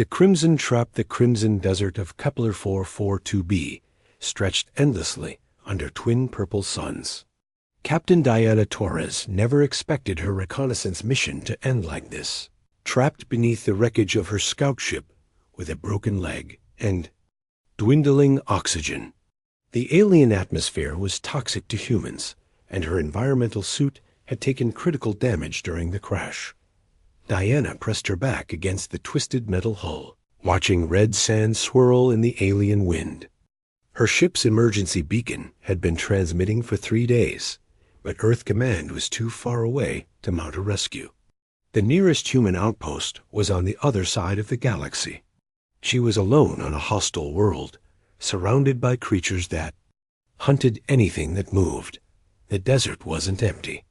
The crimson trap, the crimson desert of Kepler 442b, stretched endlessly under twin purple suns. Captain Diana Torres never expected her reconnaissance mission to end like this. Trapped beneath the wreckage of her scout ship with a broken leg and dwindling oxygen. The alien atmosphere was toxic to humans, and her environmental suit had taken critical damage during the crash. Diana pressed her back against the twisted metal hull, watching red sand swirl in the alien wind. Her ship's emergency beacon had been transmitting for 3 days, but Earth Command was too far away to mount a rescue. The nearest human outpost was on the other side of the galaxy. She was alone on a hostile world, surrounded by creatures that hunted anything that moved. The desert wasn't empty.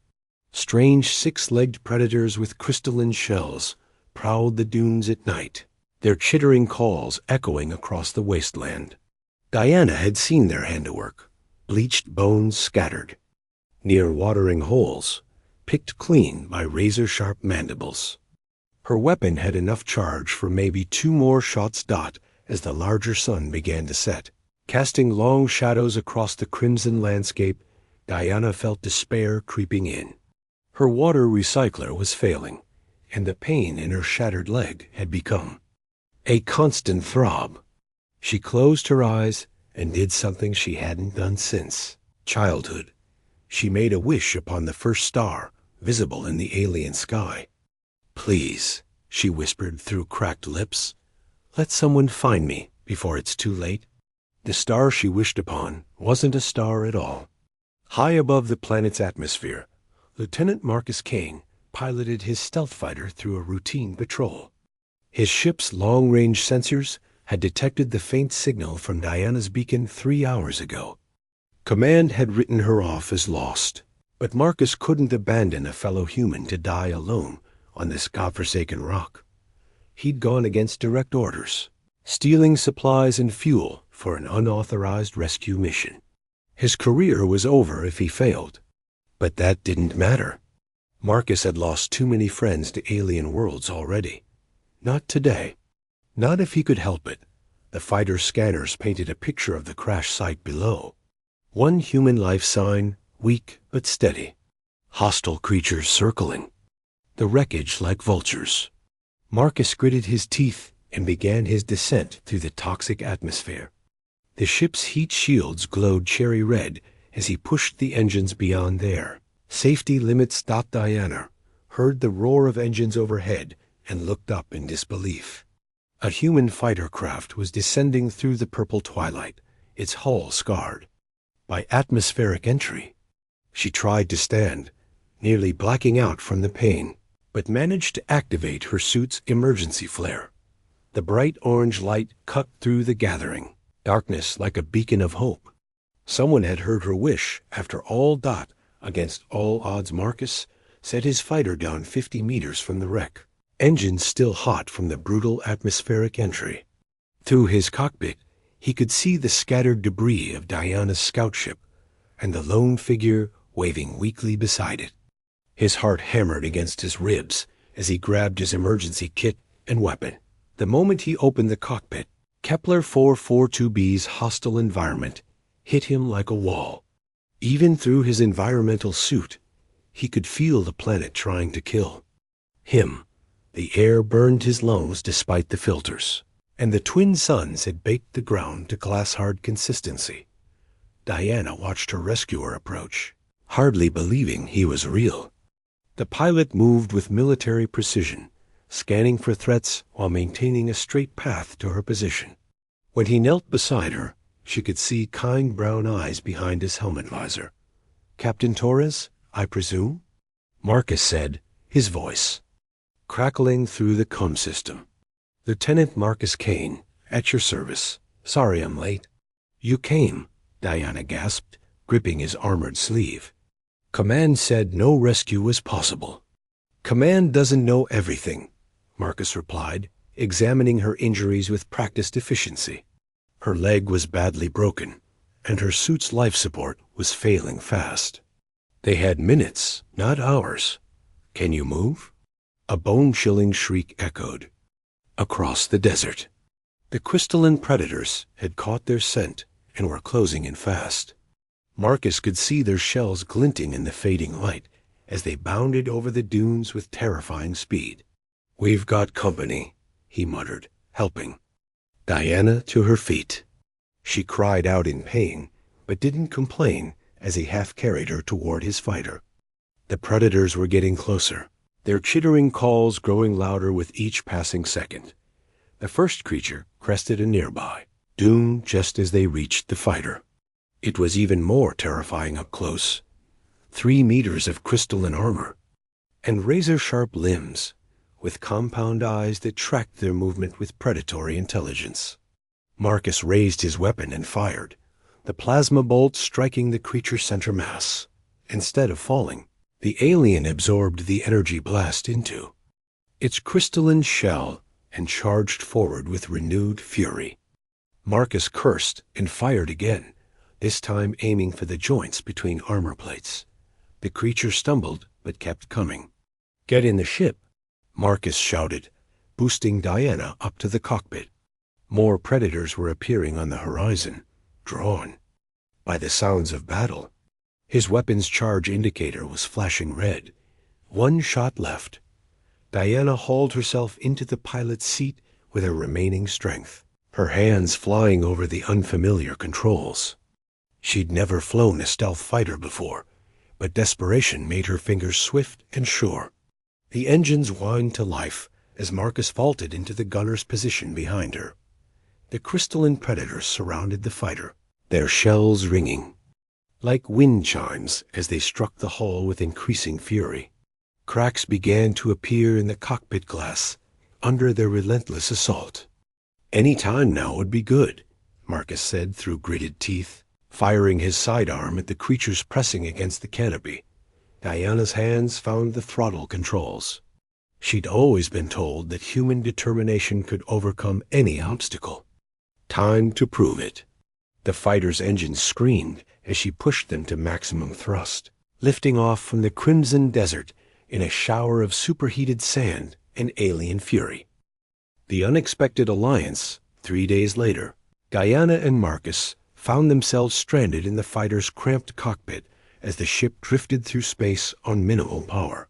Strange six-legged predators with crystalline shells prowled the dunes at night, their chittering calls echoing across the wasteland. Diana had seen their handiwork, bleached bones scattered, near watering holes, picked clean by razor-sharp mandibles. Her weapon had enough charge for maybe 2 more shots as the larger sun began to set. Casting long shadows across the crimson landscape, Diana felt despair creeping in. Her water recycler was failing, and the pain in her shattered leg had become a constant throb. She closed her eyes and did something she hadn't done since childhood. She made a wish upon the first star visible in the alien sky. "Please," she whispered through cracked lips, "let someone find me before it's too late." The star she wished upon wasn't a star at all. High above the planet's atmosphere, Lieutenant Marcus Kane piloted his stealth fighter through a routine patrol. His ship's long-range sensors had detected the faint signal from Diana's beacon 3 hours ago. Command had written her off as lost, but Marcus couldn't abandon a fellow human to die alone on this godforsaken rock. He'd gone against direct orders, stealing supplies and fuel for an unauthorized rescue mission. His career was over if he failed. But that didn't matter. Marcus had lost too many friends to alien worlds already. Not today. Not if he could help it. The fighter's scanners painted a picture of the crash site below. One human life sign, weak but steady. Hostile creatures circling. The wreckage like vultures. Marcus gritted his teeth and began his descent through the toxic atmosphere. The ship's heat shields glowed cherry red as he pushed the engines beyond there. Safety limits. Diana heard the roar of engines overhead and looked up in disbelief. A human fighter craft was descending through the purple twilight, its hull scarred by atmospheric entry. She tried to stand, nearly blacking out from the pain, but managed to activate her suit's emergency flare. The bright orange light cut through the gathering darkness like a beacon of hope. Someone had heard her wish. After all, against all odds, Marcus set his fighter down 50 meters from the wreck, engines still hot from the brutal atmospheric entry. Through his cockpit, he could see the scattered debris of Diana's scout ship and the lone figure waving weakly beside it. His heart hammered against his ribs as he grabbed his emergency kit and weapon. The moment he opened the cockpit, Kepler 442b's hostile environment hit him like a wall. Even through his environmental suit, he could feel the planet trying to kill him. The air burned his lungs despite the filters, and the twin suns had baked the ground to glass-hard consistency. Diana watched her rescuer approach, hardly believing he was real. The pilot moved with military precision, scanning for threats while maintaining a straight path to her position. When he knelt beside her, she could see kind brown eyes behind his helmet visor. "Captain Torres, I presume?" Marcus said, his voice crackling through the comm system. "Lieutenant Marcus Kane, at your service. Sorry I'm late." "You came," Diana gasped, gripping his armored sleeve. "Command said no rescue was possible." "Command doesn't know everything," Marcus replied, examining her injuries with practiced efficiency. Her leg was badly broken, and her suit's life support was failing fast. They had minutes, not hours. "Can you move?" A bone-chilling shriek echoed. across the desert. The crystalline predators had caught their scent and were closing in fast. Marcus could see their shells glinting in the fading light as they bounded over the dunes with terrifying speed. "We've got company," he muttered, helping Diana to her feet. She cried out in pain, but didn't complain as he half-carried her toward his fighter. The predators were getting closer, their chittering calls growing louder with each passing second. The first creature crested a nearby dune just as they reached the fighter. It was even more terrifying up close. 3 meters of crystalline armor, and razor-sharp limbs, with compound eyes that tracked their movement with predatory intelligence. Marcus raised his weapon and fired, the plasma bolt striking the creature's center mass. Instead of falling, the alien absorbed the energy blast into its crystalline shell and charged forward with renewed fury. Marcus cursed and fired again, this time aiming for the joints between armor plates. The creature stumbled, but kept coming. "Get in the ship," Marcus shouted, boosting Diana up to the cockpit. More predators were appearing on the horizon, drawn by the sounds of battle. His weapon's charge indicator was flashing red. 1 shot left. Diana hauled herself into the pilot's seat with her remaining strength, her hands flying over the unfamiliar controls. She'd never flown a stealth fighter before, but desperation made her fingers swift and sure. The engines whined to life as Marcus vaulted into the gunner's position behind her. The crystalline predators surrounded the fighter, their shells ringing like wind chimes as they struck the hull with increasing fury. Cracks began to appear in the cockpit glass under their relentless assault. "Any time now would be good," Marcus said through gritted teeth, firing his sidearm at the creatures pressing against the canopy. Diana's hands found the throttle controls. She'd always been told that human determination could overcome any obstacle. Time to prove it. The fighter's engines screamed as she pushed them to maximum thrust, lifting off from the crimson desert in a shower of superheated sand and alien fury. The unexpected alliance, 3 days later, Diana and Marcus found themselves stranded in the fighter's cramped cockpit as the ship drifted through space on minimal power.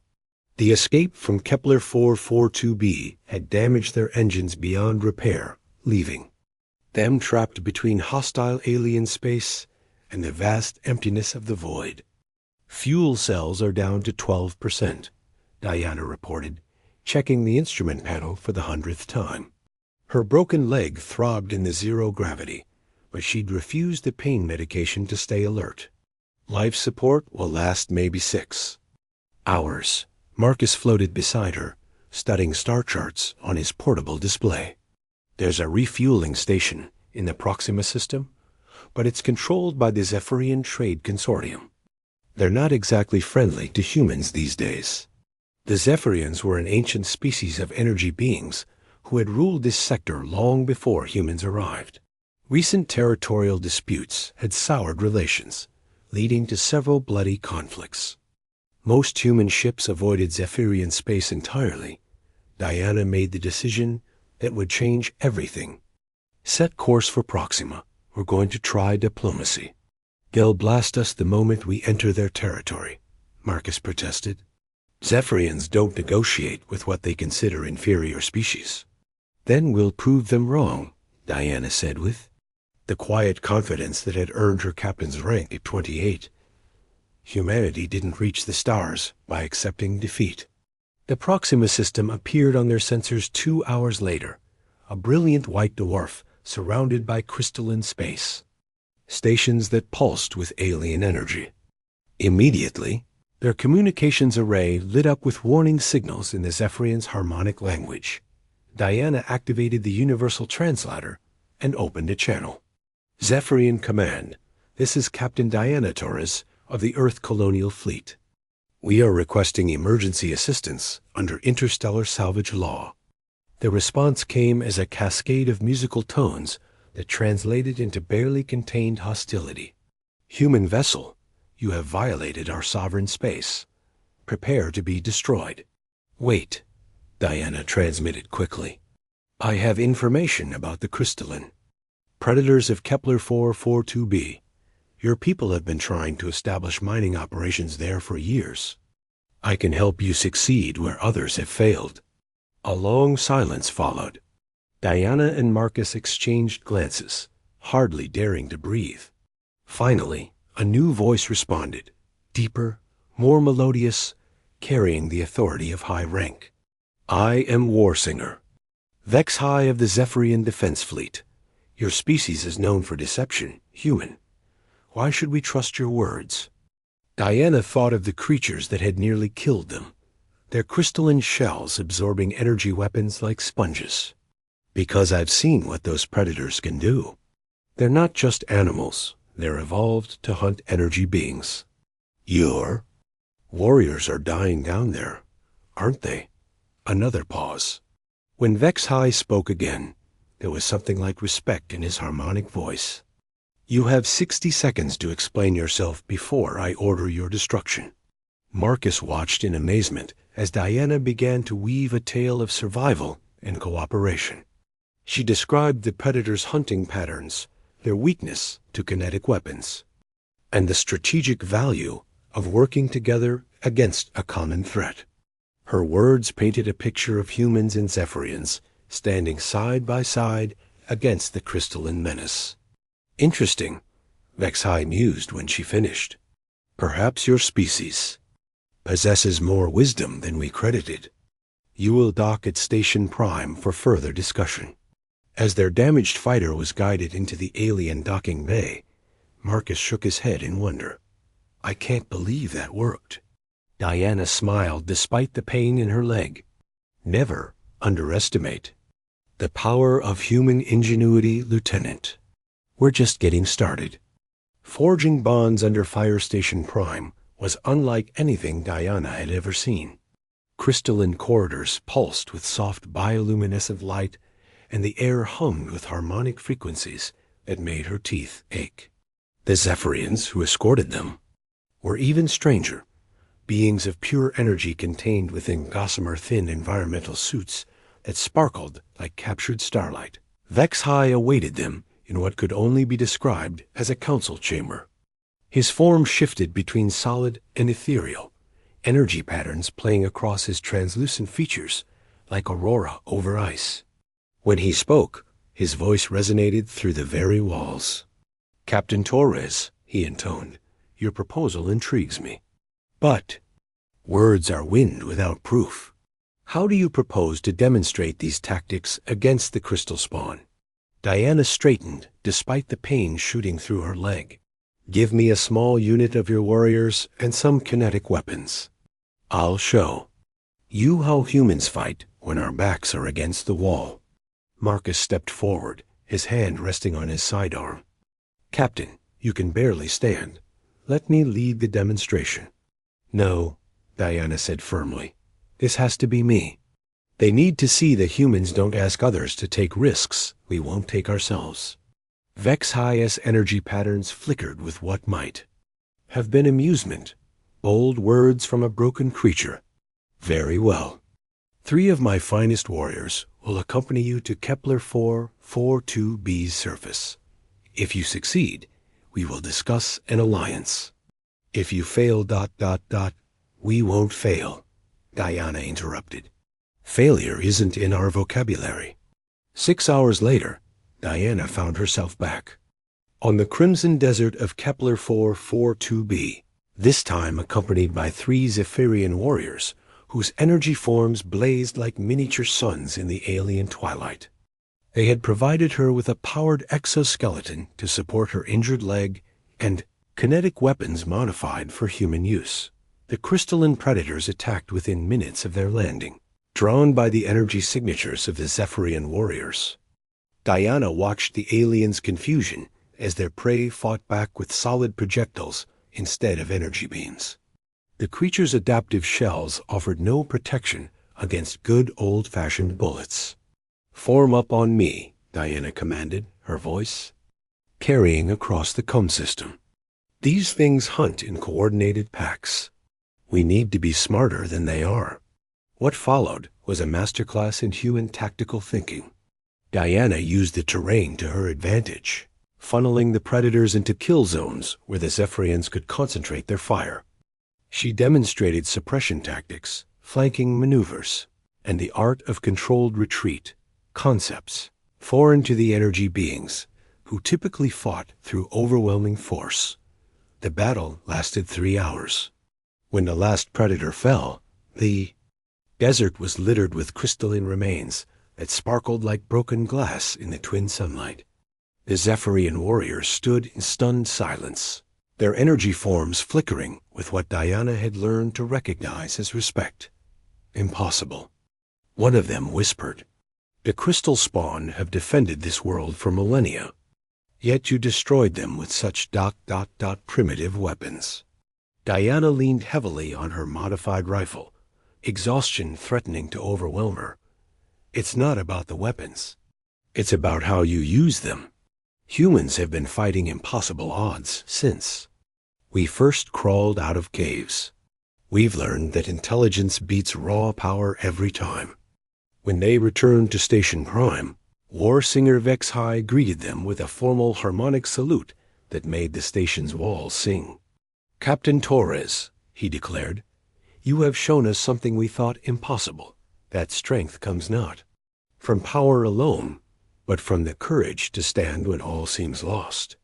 The escape from Kepler 442b had damaged their engines beyond repair, leaving them trapped between hostile alien space and the vast emptiness of the void. "Fuel cells are down to 12%, Diana reported, checking the instrument panel for the 100th time. Her broken leg throbbed in the zero gravity, but she'd refused the pain medication to stay alert. "Life support will last maybe 6 hours. Marcus floated beside her, studying star charts on his portable display. "There's a refueling station in the Proxima system, but it's controlled by the Zephyrian Trade Consortium. They're not exactly friendly to humans these days." The Zephyrians were an ancient species of energy beings who had ruled this sector long before humans arrived. Recent territorial disputes had soured relations, leading to several bloody conflicts. Most human ships avoided Zephyrian space entirely. Diana made the decision that would change everything. "Set course for Proxima. We're going to try diplomacy." "They'll blast us the moment we enter their territory," Marcus protested. "Zephyrians don't negotiate with what they consider inferior species." "Then we'll prove them wrong," Diana said with the quiet confidence that had earned her captain's rank at 28. Humanity didn't reach the stars by accepting defeat. The Proxima system appeared on their sensors 2 hours later, a brilliant white dwarf surrounded by crystalline space. Stations that pulsed with alien energy. Immediately, their communications array lit up with warning signals in the Zephyrians' harmonic language. Diana activated the universal translator and opened a channel. "Zephyrian Command, this is Captain Diana Torres of the Earth Colonial Fleet. We are requesting emergency assistance under interstellar salvage law." The response came as a cascade of musical tones that translated into barely contained hostility. "Human vessel, you have violated our sovereign space. Prepare to be destroyed." "Wait," Diana transmitted quickly. I have information about the crystalline. Predators of Kepler-442b. Your people have been trying to establish mining operations there for years. I can help you succeed where others have failed. A long silence followed. Diana and Marcus exchanged glances, hardly daring to breathe. Finally, a new voice responded, deeper, more melodious, carrying the authority of high rank. I am Warsinger, Vex High of the Zephyrian Defense Fleet. Your species is known for deception, human. Why should we trust your words? Diana thought of the creatures that had nearly killed them, their crystalline shells absorbing energy weapons like sponges. Because I've seen what those predators can do. They're not just animals, they're evolved to hunt energy beings. Your warriors are dying down there, aren't they? Another pause. When Vex High spoke again, there was something like respect in his harmonic voice. You have 60 seconds to explain yourself before I order your destruction. Marcus watched in amazement as Diana began to weave a tale of survival and cooperation. She described the predators' hunting patterns, their weakness to kinetic weapons, and the strategic value of working together against a common threat. Her words painted a picture of humans and Zephyrians standing side by side against the crystalline menace. Interesting, Vex High mused when she finished. Perhaps your species possesses more wisdom than we credited. You will dock at Station Prime for further discussion. As their damaged fighter was guided into the alien docking bay, Marcus shook his head in wonder. I can't believe that worked. Diana smiled despite the pain in her leg. Never underestimate the power of human ingenuity, Lieutenant. We're just getting started. Forging bonds under Fire Station Prime was unlike anything Diana had ever seen. Crystalline corridors pulsed with soft bioluminescent light, and the air hummed with harmonic frequencies that made her teeth ache. The Zephyrians who escorted them were even stranger, beings of pure energy contained within gossamer-thin environmental suits that sparkled like captured starlight. Vex High awaited them in what could only be described as a council chamber. His form shifted between solid and ethereal, energy patterns playing across his translucent features like aurora over ice. When he spoke, his voice resonated through the very walls. Captain Torres, he intoned, your proposal intrigues me. But words are wind without proof. How do you propose to demonstrate these tactics against the crystal spawn? Diana straightened despite the pain shooting through her leg. Give me a small unit of your warriors and some kinetic weapons. I'll show you how humans fight when our backs are against the wall. Marcus stepped forward, his hand resting on his sidearm. Captain, you can barely stand. Let me lead the demonstration. No, Diana said firmly. This has to be me. They need to see that humans don't ask others to take risks we won't take ourselves. Vex High's energy patterns flickered with what might have been amusement, bold words from a broken creature. Very well. 3 of my finest warriors will accompany you to Kepler-442b's surface. If you succeed, we will discuss an alliance. If you fail ... we won't fail, Diana interrupted. Failure isn't in our vocabulary. 6 hours later, Diana found herself back on the crimson desert of Kepler-442b, this time accompanied by 3 Zephyrian warriors whose energy forms blazed like miniature suns in the alien twilight. They had provided her with a powered exoskeleton to support her injured leg and kinetic weapons modified for human use. The crystalline predators attacked within minutes of their landing, drawn by the energy signatures of the Zephyrian warriors. Diana watched the aliens' confusion as their prey fought back with solid projectiles instead of energy beams. The creature's adaptive shells offered no protection against good old-fashioned bullets. Form up on me, Diana commanded, her voice carrying across the com system. These things hunt in coordinated packs. We need to be smarter than they are. What followed was a masterclass in human tactical thinking. Diana used the terrain to her advantage, funneling the predators into kill zones where the Zephyrians could concentrate their fire. She demonstrated suppression tactics, flanking maneuvers, and the art of controlled retreat, concepts foreign to the energy beings, who typically fought through overwhelming force. The battle lasted 3 hours. When the last predator fell, the desert was littered with crystalline remains that sparkled like broken glass in the twin sunlight. The Zephyrian warriors stood in stunned silence, their energy forms flickering with what Diana had learned to recognize as respect. Impossible. One of them whispered, "The crystal spawn have defended this world for millennia, yet you destroyed them with such primitive weapons." Diana leaned heavily on her modified rifle, exhaustion threatening to overwhelm her. It's not about the weapons. It's about how you use them. Humans have been fighting impossible odds since we first crawled out of caves. We've learned that intelligence beats raw power every time. When they returned to Station Prime, War Singer Vexhai greeted them with a formal harmonic salute that made the station's walls sing. "Captain Torres," he declared, "you have shown us something we thought impossible. That strength comes not from power alone, but from the courage to stand when all seems lost."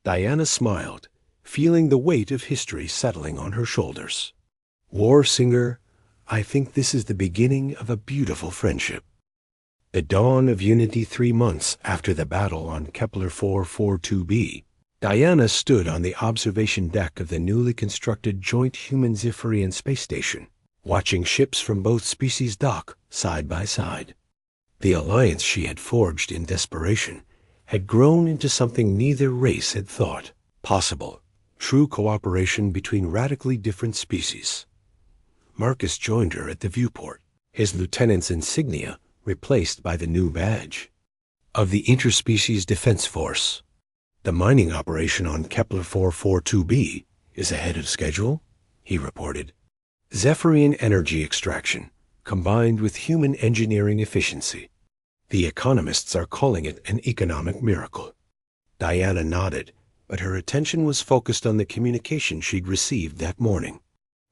Diana smiled, feeling the weight of history settling on her shoulders. "War Singer, I think this is the beginning of a beautiful friendship." The dawn of Unity 3 months after the battle on Kepler 442b, Diana stood on the observation deck of the newly constructed joint human-Zephyrian space station, watching ships from both species dock side by side. The alliance she had forged in desperation had grown into something neither race had thought possible: true cooperation between radically different species. Marcus joined her at the viewport, his lieutenant's insignia replaced by the new badge of the Interspecies Defense Force. "The mining operation on Kepler 442b is ahead of schedule," he reported. "Zephyrian energy extraction combined with human engineering efficiency. The economists are calling it an economic miracle." Diana nodded, but her attention was focused on the communication she'd received that morning.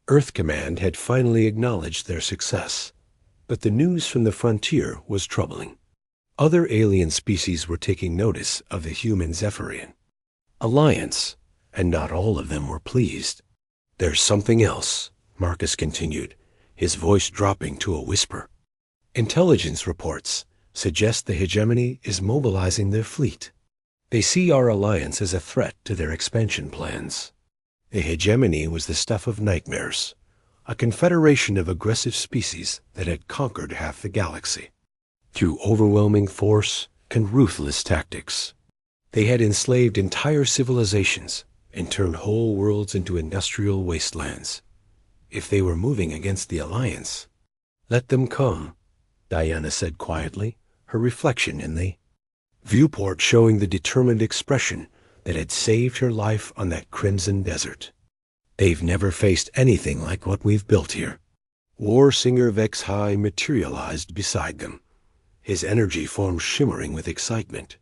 Earth Command had finally acknowledged their success, but the news from the frontier was troubling. Other alien species were taking notice of the human Zephyrian alliance, and not all of them were pleased. "There's something else," Marcus continued, his voice dropping to a whisper. "Intelligence reports suggest the hegemony is mobilizing their fleet. They see our alliance as a threat to their expansion plans. The hegemony was the stuff of nightmares, a confederation of aggressive species that had conquered half the galaxy. Through overwhelming force and ruthless tactics, they had enslaved entire civilizations and turned whole worlds into industrial wastelands. If they were moving against the alliance, let them come," Diana said quietly, her reflection in the viewport showing the determined expression that had saved her life on that crimson desert. "They've never faced anything like what we've built here." War Singer Vexhai materialized beside them, his energy form shimmering with excitement.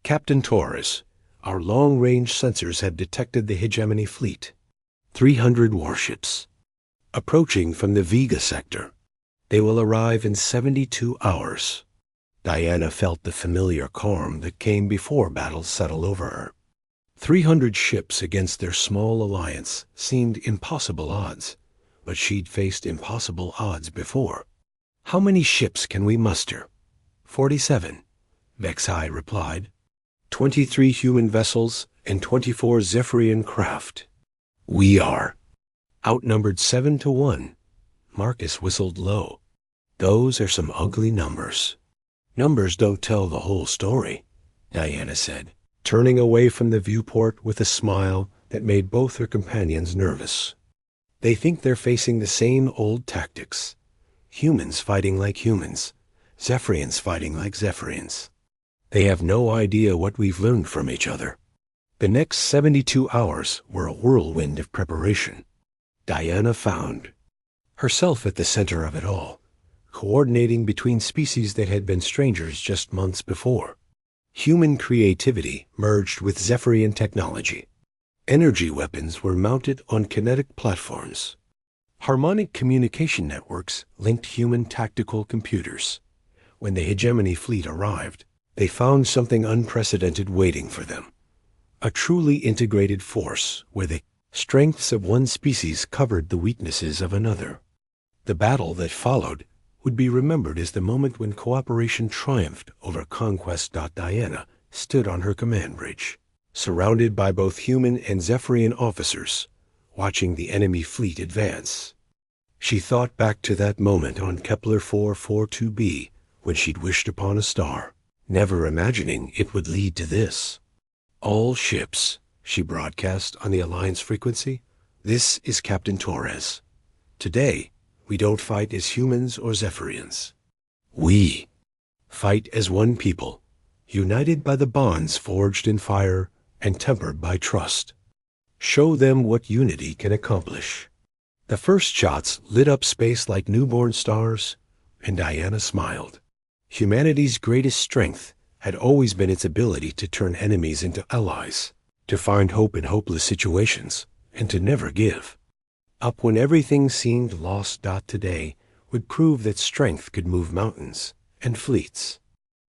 "Captain Torres, our long-range sensors have detected the hegemony fleet. 300 warships. Approaching from the Vega sector. They will arrive in 72 hours. Diana felt the familiar calm that came before battle settled over her. 300 ships against their small alliance seemed impossible odds, but she'd faced impossible odds before. "How many ships can we muster?" 47, Vexhai replied. 23 human vessels and 24 Zephyrian craft. "We are outnumbered 7-1. Marcus whistled low. "Those are some ugly numbers." "Numbers don't tell the whole story," Diana said, turning away from the viewport with a smile that made both her companions nervous. "They think they're facing the same old tactics. Humans fighting like humans, Zephyrians fighting like Zephyrians. They have no idea what we've learned from each other." The next 72 hours were a whirlwind of preparation. Diana found herself at the center of it all, coordinating between species that had been strangers just months before. Human creativity merged with Zephyrian technology. Energy weapons were mounted on kinetic platforms. Harmonic communication networks linked human tactical computers. When the hegemony fleet arrived, they found something unprecedented waiting for them. A truly integrated force where the strengths of one species covered the weaknesses of another. The battle that followed would be remembered as the moment when cooperation triumphed over conquest.Diana stood on her command bridge, surrounded by both human and Zephyrian officers, watching the enemy fleet advance. She thought back to that moment on Kepler 442b when she'd wished upon a star, never imagining it would lead to this. "All ships," she broadcast on the Alliance frequency, "this is Captain Torres. Today, we don't fight as humans or Zephyrians. We fight as one people, united by the bonds forged in fire and tempered by trust. Show them what unity can accomplish." The first shots lit up space like newborn stars, and Diana smiled. Humanity's greatest strength had always been its ability to turn enemies into allies, to find hope in hopeless situations, and to never give up when everything seemed lost. Today would prove that strength could move mountains and fleets.